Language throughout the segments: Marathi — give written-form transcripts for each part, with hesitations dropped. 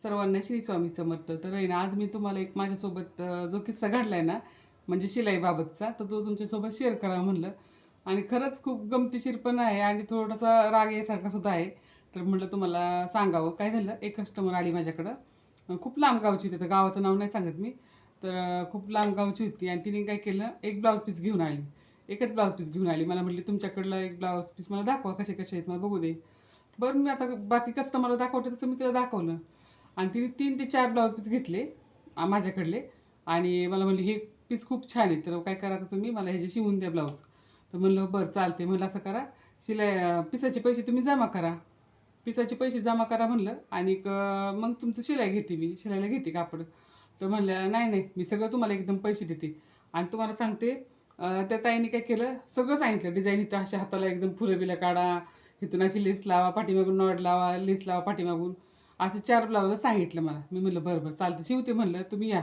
सर्वांना श्री स्वामी समर्थ. तर आहे ना, आज मी तुम्हाला एक माझ्यासोबत जो किस्सा घडलाय ना, म्हणजे शिलाईबाबतचा, तर तो तुमच्यासोबत शेअर करावा म्हणलं. आणि खरंच खूप गमतीशीर पण आहे आणि थोडासा राग यासारखा सुद्धा आहे. तर म्हटलं तुम्हाला सांगावं. काय झालं, एक कस्टमर आली माझ्याकडं. खूप लांब गावची होती, तर गावाचं नाव नाही सांगत मी. तर खूप लांब गावची होती आणि तिने काय केलं, एक ब्लाऊज पीस घेऊन आली. एकच ब्लाऊज पीस घेऊन आली. मला म्हटली, तुमच्याकडलं एक ब्लाऊज पीस मला दाखवा, कसे कसे आहेत मला बघू दे. बरं, मी आता बाकी कस्टमरला दाखवते तसं मी तिला दाखवलं. आणि तिने 3 ते 4 ब्लाऊज पीस घेतले माझ्याकडले. आणि मला म्हणली, हे पीस खूप छान आहे, तर काय करा आता तुम्ही मला ह्याचे शिवून द्या ब्लाऊज. तर म्हणलं बरं चालते. म्हणलं असं करा, पिसाचे पैसे तुम्ही जमा करा. पिसाचे पैसे जमा करा म्हणलं, आणि मग तुमचं शिलाई घेते, मी शिलाईला घेते कापड. तर म्हणलं नाही नाही, मी सगळं तुम्हाला एकदम पैसे देते. आणि तुम्हाला सांगते, त्या ताईने काय केलं, सगळं सांगितलं. डिझाईन इथं अशा हाताला एकदम फुलं बिलं काढा, इथून अशी लेस लावा, पाठीमागून नॉड लावा, लेस लावा पाठीमागून, असं 4 ब्लाऊज सांगितलं मला. मी म्हणलं बरं बरं चालतं, शिवते म्हणलं, तुम्ही या.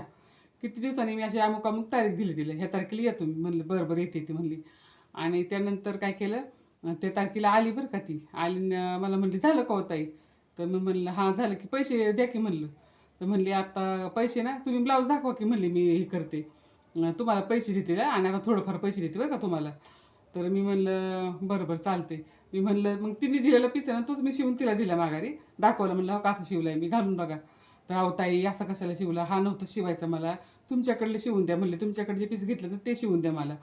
किती दिवसांनी मी अशी अमुक अमुक तारीख दिली तिला, ह्या तारखेला या तुम्ही. म्हणलं बरं बरं येते ती म्हणली. आणि त्यानंतर काय केलं, त्या तारखेला आली बरं का ती. आली मला म्हणली, झालं का हो ताई? तर मी म्हणलं हां झालं की, पैसे द्या की म्हणलं. तर म्हणली, आता पैसे ना तुम्ही ब्लाऊज दाखवा की म्हणली, मी हे करते, तुम्हाला पैसे देते आणि आता थोडंफार पैसे देते बरं का तुम्हाला. तर मी म्हणलं बरं बरं चालते. मी म्हणलं मग तिने दिलेला पीस आहे ना, तोच मी शिवून तिला दिला माघारी. दाखवलं, म्हणलं हो कसं शिवलं आहे मी, घालून बघा. तर अहो ताई, असं कशाला शिवला, हा नव्हतं शिवायचा मला, तुमच्याकडले शिवून द्या म्हणले, तुमच्याकडे जे पीस घेतलं तर ते शिवून द्या मला.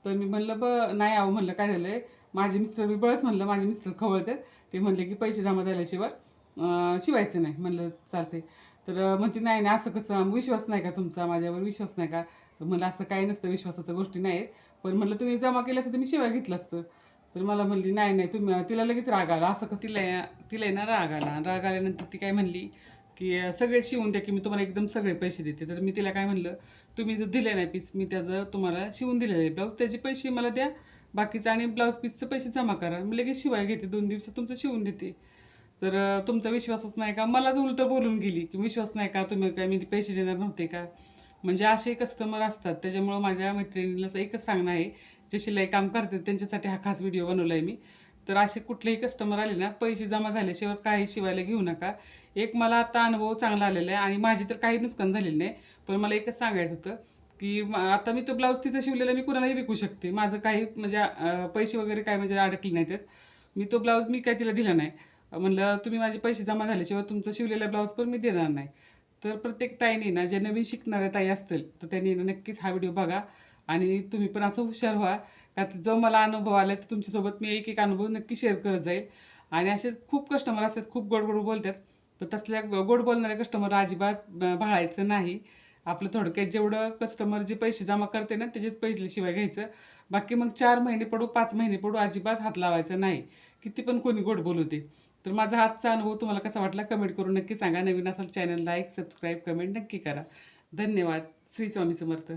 तर मी म्हणलं नाही अहो म्हणलं, काय झालं आहे, माझे मिस्टर मी बळच म्हणलं, माझे मिस्टर खवळतात. ते म्हणले की पैसे जमा झाल्याशिवाय शिवायचं नाही. म्हणलं चालते. तर म्हणते नाही नाही, असं कसं, विश्वास नाही का तुमचा, माझ्यावर विश्वास नाही का? तर म्हणलं असं काही नसतं, विश्वासाच्या गोष्टी नाही आहेत. पण म्हणलं तुम्ही जमा केलं असतं तर मी शिवाय घेतलं असतं. तर मला म्हणली नाही नाही तुम्ही, तिला लगेच राग आला. असं कसं, तिला आहे ना राग आला. राग आल्यानंतर ती काय म्हणली की, सगळे शिवून द्या की मी तुम्हाला एकदम सगळे पैसे देते. तर मी तिला काय म्हणलं, तुम्ही जर दिले नाही पीस, मी त्याचं तुम्हाला शिवून दिलेलं आहे ब्लाऊज, त्याचे पैसे मला द्या बाकीचं, आणि ब्लाऊज पीसचं पैसे जमा करा, मी लगेच शिवाय घेते, 2 दिवसात तुमचं शिवून देते. तर तुमचा विश्वासच नाही का? मलाच उलटं बोलून गेली की, विश्वास नाही का, तुम्ही काय मी पैसे देणार नव्हते का? म्हणजे असे कस्टमर असतात. त्याच्यामुळं माझ्या मैत्रिणीला एकच सांगणं आहे, जे शिलाई काम करतात त्यांच्यासाठी हा खास व्हिडिओ बनवला आहे मी. तर असे कुठलेही कस्टमर आले ना, पैसे जमा झाल्याशिवाय काही शिवायला घेऊ नका. एक मला आता अनुभव चांगला आलेला आहे, आणि माझी तर काही नुकसान झालेलं नाही. पण मला एकच सांगायचं होतं की, आता मी तो ब्लाऊज तिचा शिवलेला मी कुणालाही विकू शकते. माझं काही म्हणजे पैसे वगैरे काय म्हणजे अडकले नाही त्यात. मी तो ब्लाऊज मी काय तिला दिला नाही. म्हणलं तुम्ही माझे पैसे जमा झाल्याशिवाय तुमचं शिवलेला ब्लाऊज पण मी देणार नाही. तर प्रत्येक ताईने ना, ज्या नवीन शिकणाऱ्या ताई असतील तर त्यांनी ना नक्कीच हा व्हिडिओ बघा. आणि तुम्ही पण असं हुशार व्हा, का जो मला अनुभव आला तर तुमच्यासोबत मी एक एक अनुभव नक्की शेअर करत जाईल. आणि असे खूप कस्टमर असतात, खूप गोड गोड बोलतात. तर तसल्या गोड बोलणाऱ्या कस्टमर अजिबात भाळायचं नाही. आपलं थोडक्यात जेवढं कस्टमर जे पैसे जमा करते ना, त्याचेच पैसे शिवाय घ्यायचं. बाकी मग 4 महिने पडू, 5 महिने पडू, अजिबात हात लावायचा नाही, किती पण कोणी गोड बोलू दे. तर माझा आजचा अनुभव तुम्हाला कसा वाटला कमेंट करून नक्की सांगा. नवीन असाल चॅनल लाईक, सबस्क्राईब, कमेंट नक्की करा. धन्यवाद. श्री स्वामी समर्थ.